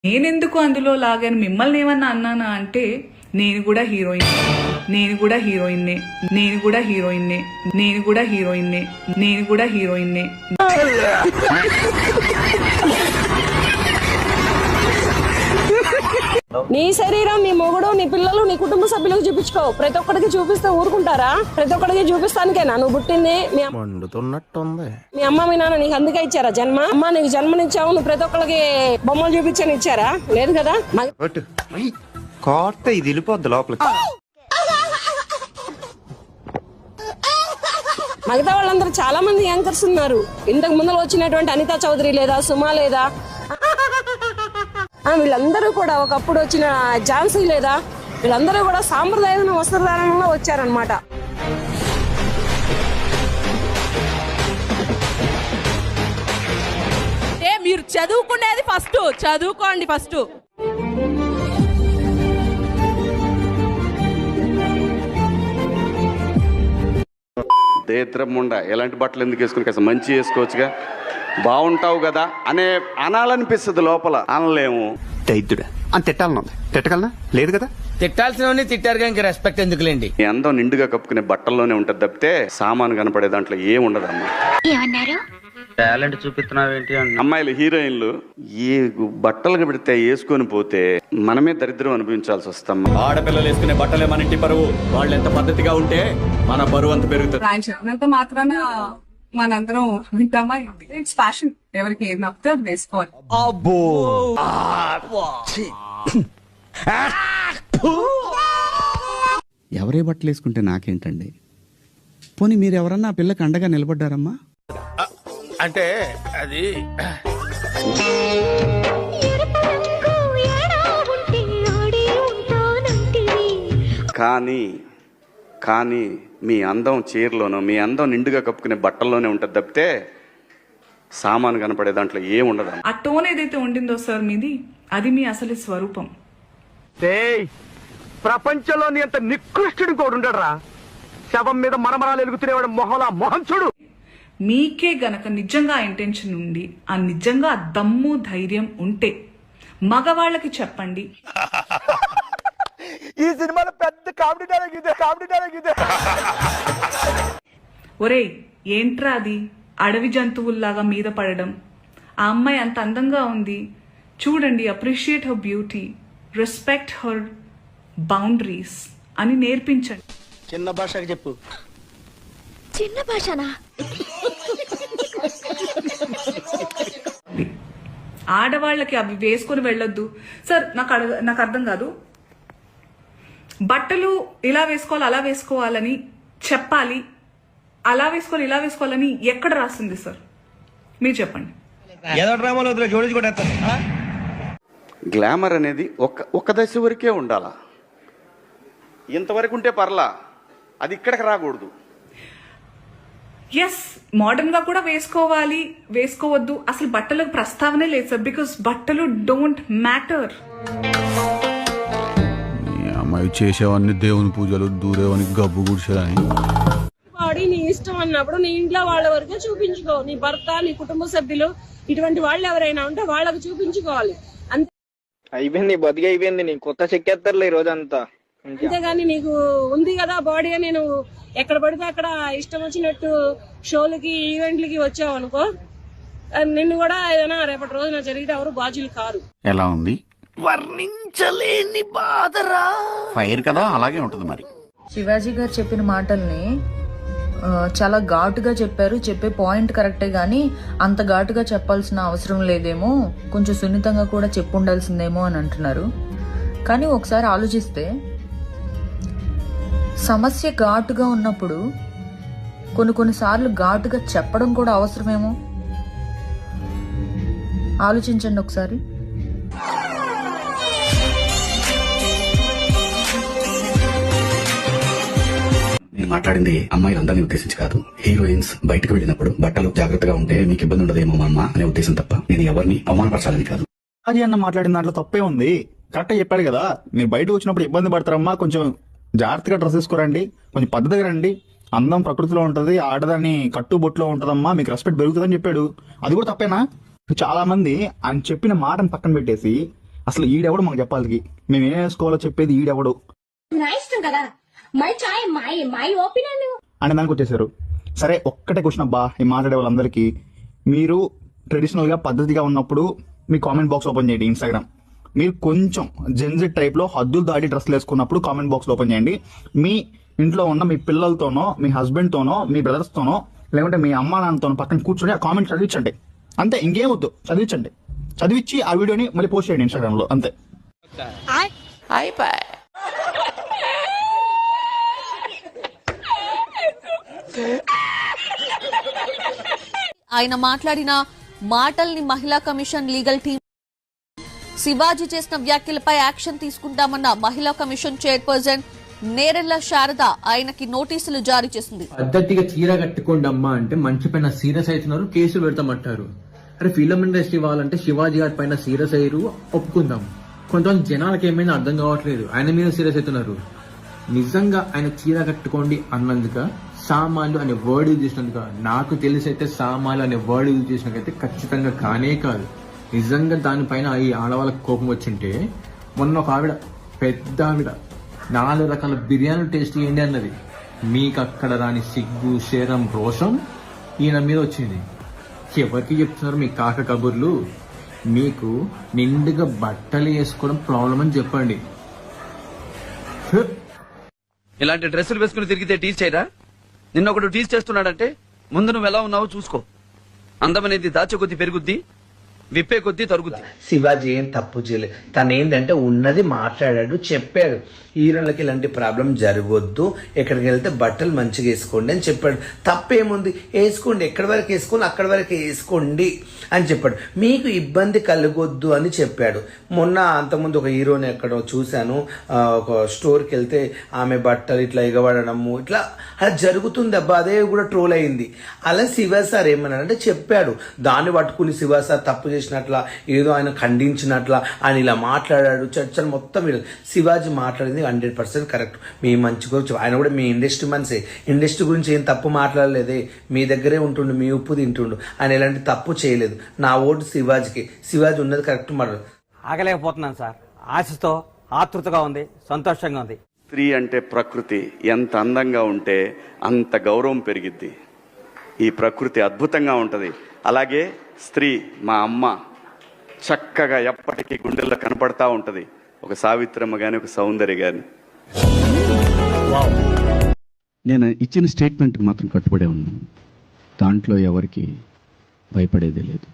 నేనెందుకు అందులో లాగాను, మిమ్మల్ని ఏమన్నా అన్నానా అంటే నేను కూడా హీరోయిన్, నేను కూడా హీరోయిన్నే, నేను కూడా హీరోయిన్నే, నేను కూడా హీరోయిన్నే, నేను కూడా హీరోయిన్నే. నీ శరీరం, నీ మొగుడు, నీ పిల్లలు, నీ కుటుంబ సభ్యులకు చూపించుకో. ప్రతి ఒక్కడికి చూపిస్తే ఊరుకుంటారా? ప్రతి ఒక్కడికి చూపిస్తానికేనా నువ్వు పుట్టింది? మీ అమ్మ మీ నాన్న నీకు అందుకే ఇచ్చారా జన్మ? అమ్మ నీకు జన్మనిచ్చావు, నువ్వు ప్రతి ఒక్కరికి బొమ్మలు చూపించని ఇచ్చారా? లేదు కదా. ఇది వెళ్ళిపోద్ది లోపలికి. మిగతా వాళ్ళందరూ చాలా మంది యాంకర్స్ ఉన్నారు. ఇంతకు ముందు వచ్చినటువంటి అనితా చౌదరి లేదా, సుమా లేదా, వీళ్ళందరూ కూడా ఒకప్పుడు వచ్చిన ఝాన్సీ లేదా, వీళ్ళందరూ కూడా సాంప్రదాయ వస్త్రధారణలో వచ్చారనమాట. మీరు చదువుకునేది ఫస్ట్, చదువుకోండి ఫస్ట్. దేత్రముండా ఎలాంటి బట్టలు ఎందుకు వేసుకుని కాస్త మంచి వేసుకోవచ్చుగా, బాగుంటావు కదా అనే అనాలనిపిస్తుంది, లోపల అనలేము. దైత్యుడా అని తిట్టాలనుంది, తిట్టగలనా? లేదు కదా. తిట్టాల్సిన తిట్టారుగా, ఇంక రెస్పెక్ట్ ఎందుకులేండి. ఈ అందం నిండుగా కప్పుకునే బట్టల్లోనే ఉంటది తప్పితే సామాను కనపడే దాంట్లో ఏముండదమ్మా. టాలెంట్ చూపిస్తున్నావేంటి? అమ్మాయిలు హీరోయిన్లు ఈ బట్టలు పెడితే వేసుకొని పోతే మనమే దరిద్రం అనుభవించాల్సి వస్తాం. ఆడపిల్లలు వేసుకునే బట్టలే మన ఇంటి పరువు. వాళ్ళు ఎంత పద్ధతిగా ఉంటే మన బరువు అంత పెరుగుతుంది. ఆయన చెప్పినంత మాత్రాన మనందరం వింటామా? ఇట్స్ ఫ్యాషన్, ఎవరికి ఏది నప్పితే అది వేసుకోవాలి. అబ్బో, ఎవరే బట్టలు వేసుకుంటే నాకేంటండి? పోనీ మీరు ఎవరన్నా ఆ పిల్లకి అండగా నిలబడ్డారమ్మా? అంటే అది కానీ మీ అందం చీరలోనో, మీ అందం నిండుగా కప్పుకునే బట్టల్లోనే ఉంటది తప్పితే సామాను కనపడే దాంట్లో ఏముండదు. ఆ టోన్ ఏదైతే ఉండిందో సార్ మీది, అది మీ అసలు స్వరూపం. ప్రపంచంలో నీ అంత నికృష్టుడు కూడా ఉండడరా. శవం మీద మరమరాలు ఎలుగుతునేవాడు మొహలా మొహం చూడు. మీకే గనక నిజంగా ఇంటెన్షన్ ఉండి, ఆ నిజంగా దమ్ము ధైర్యం ఉంటే మగవాళ్ళకి చెప్పండి. ఈ సినిమాలో పెద్ద కామెడీ డైలాగ్ ఇదే. ఒరేయ్ ఏంట్రా అది, అడవి జంతువుల్లాగా మీద పడడం? ఆ అమ్మాయి అంత అందంగా ఉంది చూడండి, appreciate her beauty, respect her boundaries అని నేర్పించండి. చిన్న భాషకి చెప్పు. చిన్న భాషనా? ఆడవాళ్ళకి అవి వేసుకొని వెళ్ళొద్దు సార్. నాకు అర్థం కాదు. బట్టలు ఇలా వేసుకోవాలి, అలా వేసుకోవాలని చెప్పాలి, అలా వేసుకోవాలి, ఇలా వేసుకోవాలని ఎక్కడ రాసింది సార్? మీరు చెప్పండి. గ్లామర్ అనేది ఒక దశ వరకే ఉండాలా, ఇంతవరకు ఉంటే పర్లా, అది ఇక్కడికి రాకూడదు. ఎస్, మోడర్న్ గా కూడా వేసుకోవాలి, వేసుకోవద్దు అసలు బట్టలకు ప్రస్తావనే లేదు సార్. బికాస్ బట్టలు డోంట్ మ్యాటర్. అమ్మాయి చేసేవన్నీ దేవుని పూజలు, దూరేవని గబ్బు గుడిసేదని. బాడీ నీ ఇష్టం అన్నప్పుడు నీ ఇంట్లో వాళ్ళ వరకే చూపించుకో. నీ భర్త, నీ కుటుంబ సభ్యులు, ఇటువంటి వాళ్ళు ఎవరైనా ఉంటే వాళ్ళకి చూపించుకోవాలి. అయిపోయింది, బతికి అయిపోయింది. నీ కొత్త చెక్కేస్తారులే ఈ రోజంతా. అంతేగాని నీకు ఉంది కదా బాడీ అని నువ్వు ఎక్కడ పడితే అక్కడ ఇష్టం వచ్చినట్టు షోలకి, ఈవెంట్లకి వచ్చావు అనుకో, నిన్ను కూడా ఏదైనా రేపటి రోజున జరిగితే ఎవరు బాధ్యులు కారు. ఎలా ఉంది? వర్ణించలేని బాధరా. ఫైర్ కదా, అలాగే ఉంటుంది మరి. శివాజీ గారు చెప్పిన మాటల్ని చాలా ఘాటుగా చెప్పారు. చెప్పే పాయింట్ కరెక్టే గానీ అంత ఘాటుగా చెప్పాల్సిన అవసరం లేదేమో, కొంచెం సున్నితంగా కూడా చెప్పుండాల్సిందేమో అని అంటున్నారు. కానీ ఒకసారి ఆలోచిస్తే సమస్య ఘాటుగా ఉన్నప్పుడు కొన్నిసార్లు ఘాటుగా చెప్పడం కూడా అవసరమేమో. ఆలోచించండి ఒకసారి. నేను మాట్లాడింది అమ్మాయిలందరినీ ఉద్దేశించి కాదు. హీరోయిన్స్ బయటకు వెళ్ళినప్పుడు బట్టలు జాగ్రత్తగా ఉంటే మీకు ఇబ్బంది ఉండదేమో అమ్మ అనే ఉద్దేశం తప్ప నేను ఎవరిని అవమానపరచాలని కాదు. అది అన్న మాట్లాడిన దాంట్లో తప్పే ఉంది. కరెక్ట్గా చెప్పాడు కదా, మీరు బయటకు వచ్చినప్పుడు ఇబ్బంది పడతారమ్మా, కొంచెం జాగ్రత్తగా డ్రెస్ వేసుకోరండి, కొంచెం పద్ధతిగా రండి, అందం ప్రకృతిలో ఉంటది, ఆడదాన్ని కట్టుబొట్టులో ఉంటదమ్మా, మీకు రెస్పెక్ట్ పెరుగుతుందని చెప్పాడు. అది కూడా తప్పేనా? చాలా మంది ఆయన చెప్పిన మాటను పక్కన పెట్టేసి అసలు ఈడెవడు మాకు చెప్పాలి, మేము ఏం వేసుకోవాలో చెప్పేది ఈడెవడు నా ఇష్టం కదా, మై చాయ్ మై ఒపీనియన్ అనే దానికి వచ్చేసారు. సరే ఒక్కటే క్వశ్చన్ అబ్బా ఈ మాట్లాడే వాళ్ళందరికీ, మీరు ట్రెడిషనల్ గా పద్ధతిగా ఉన్నప్పుడు మీ కామెంట్ బాక్స్ ఓపెన్ చేయండి ఇన్స్టాగ్రామ్. మీరు కొంచెం జెన్జెట్ టైప్ లో హద్దులు దాటి డ్రెస్లు వేసుకున్నప్పుడు కామెంట్ బాక్స్ ఓపెన్ చేయండి. మీ ఇంట్లో ఉన్న మీ పిల్లలతోనో, మీ హస్బెండ్ తోనో, మీ బ్రదర్స్ తోనో, లేకుంటే మీ అమ్మా నాన్నతోనో పక్కన కూర్చొని ఆ కామెంట్ చదివించండి. అంతే, ఇంకేం వద్దు, చదివించండి. చదివించి ఆ వీడియోని మళ్ళీ పోస్ట్ చేయండి ఇన్స్టాగ్రామ్ లో, అంతే. ఆయన మాట్లాడిన మాటల్ని మహిళా కమిషన్ లీగల్ టీం శివాజీ చేసిన వ్యాఖ్యలపై యాక్షన్ తీసుకుంటామన్న మహిళా కమిషన్ చైర్పర్సన్ నేరెళ్ల శారద ఆయనకి నోటీసులు జారీ చేసింది. పద్ధతిగా చీర కట్టుకోండి అమ్మా అంటే మంచి పైన సీరియస్ అవుతున్నారు, కేసులు పెడతామంటారు. అరే ఫిల్మ్ ఇండస్ట్రీ వాళ్ళంటే శివాజీ గారి పైన సీరియస్ అయ్యారు, ఒప్పుకుందాం. కొంతమంది జనాలకు ఏమైనా అర్థం కావట్లేదు, ఆయన మీద సీరియస్ అవుతున్నారు. నిజంగా ఆయన చీర కట్టుకోండి అన్నందుక, సామాన్లు అనే వర్డ్ యూజ్ చేసినందుక, నాకు తెలిసి అయితే సామాన్లు అనే వర్డ్ యూజ్ చేసినకైతే ఖచ్చితంగా కానే కాదు. నిజంగా దానిపైన ఈ ఆడవాళ్ళకి కోపం వచ్చింటే, మొన్న ఒక ఆవిడ, పెద్ద ఆవిడ 4 రకాల బిర్యానీ టేస్ట్ చేయండి అన్నది. మీకు అక్కడ రాని సిగ్గు, శరం, రోషం ఈయన మీద వచ్చింది. ఎవరికి చెప్తున్నారు మీ కాక కబుర్లు? మీకు నిండుగా బట్టలు వేసుకోవడం ప్రాబ్లం అని చెప్పండి. ఇలాంటి డ్రెస్సులు వేసుకుని తిరిగితే టీచ్ చేయరా? నిన్న ఒకడు టీచ్ చేస్తున్నాడంటే ముందు నువ్వు ఎలా ఉన్నావో చూసుకో. అందమనేది దాచే కొద్దీ పెరుగుద్ది, విప్పే కొద్దీ తరుగుద్ది. శివాజీ ఏం తప్పు చేయలేదు. తను ఏంటంటే ఉన్నది మాట్లాడాడు, చెప్పాడు. హీరోలకి ఇలాంటి ప్రాబ్లం జరగొద్దు, ఎక్కడికి వెళ్తే బట్టలు మంచిగా వేసుకోండి అని చెప్పాడు. తప్పేముంది, వేసుకోండి, ఎక్కడి వరకు వేసుకోండి అక్కడి వరకు వేసుకోండి అని చెప్పాడు. మీకు ఇబ్బంది కలగొద్దు అని చెప్పాడు. మొన్న అంతకుముందు ఒక హీరోని ఎక్కడో చూశాను, ఒక స్టోర్కి వెళ్తే ఆమె బట్టలు ఇట్లా ఎగబడము, ఇట్లా అలా జరుగుతుంది అబ్బా, అదే కూడా ట్రోల్ అయింది. అలా శివ సార్ ఏమన్నాడంటే చెప్పాడు, దాన్ని పట్టుకుని శివ సార్ తప్పు చేసినట్ల, ఏదో ఆయన ఖండించినట్ల ఆయన ఇలా మాట్లాడాడు. చర్చలు మొత్తం శివాజీ మాట్లాడింది 100% కరెక్ట్. మీ మంచి గురించి, ఆయన కూడా మీ ఇండస్ట్రీ మనిషే, ఇండస్ట్రీ గురించి ఏం తప్పు మాట్లాడలేదే, మీ దగ్గరే ఉంటుండు, మీ ఉప్పు తింటుండు, ఆయన ఎలాంటి తప్పు చేయలేదు. నా ఓటు శివాజీకి. శివాజీ ఉన్నది కరెక్ట్ మాట. ఆగలేకపోతున్నాను సార్, ఆశతో ఆతృతగా ఉంది, సంతోషంగా ఉంది. స్త్రీ అంటే ప్రకృతి, ఎంత అందంగా ఉంటే అంత గౌరవం పెరిగిద్ది. ఈ ప్రకృతి అద్భుతంగా ఉంటుంది. అలాగే స్త్రీ, మా అమ్మ చక్కగా ఎప్పటికీ గుండెల్లో కనపడతా ఉంటుంది. ఒక సావిత్రమ్మ కానీ, ఒక సౌందర్య కానీ. నేను ఇచ్చిన స్టేట్మెంట్కి మాత్రం కట్టుబడే ఉన్నాను. దాంట్లో ఎవరికి భయపడేదే లేదు.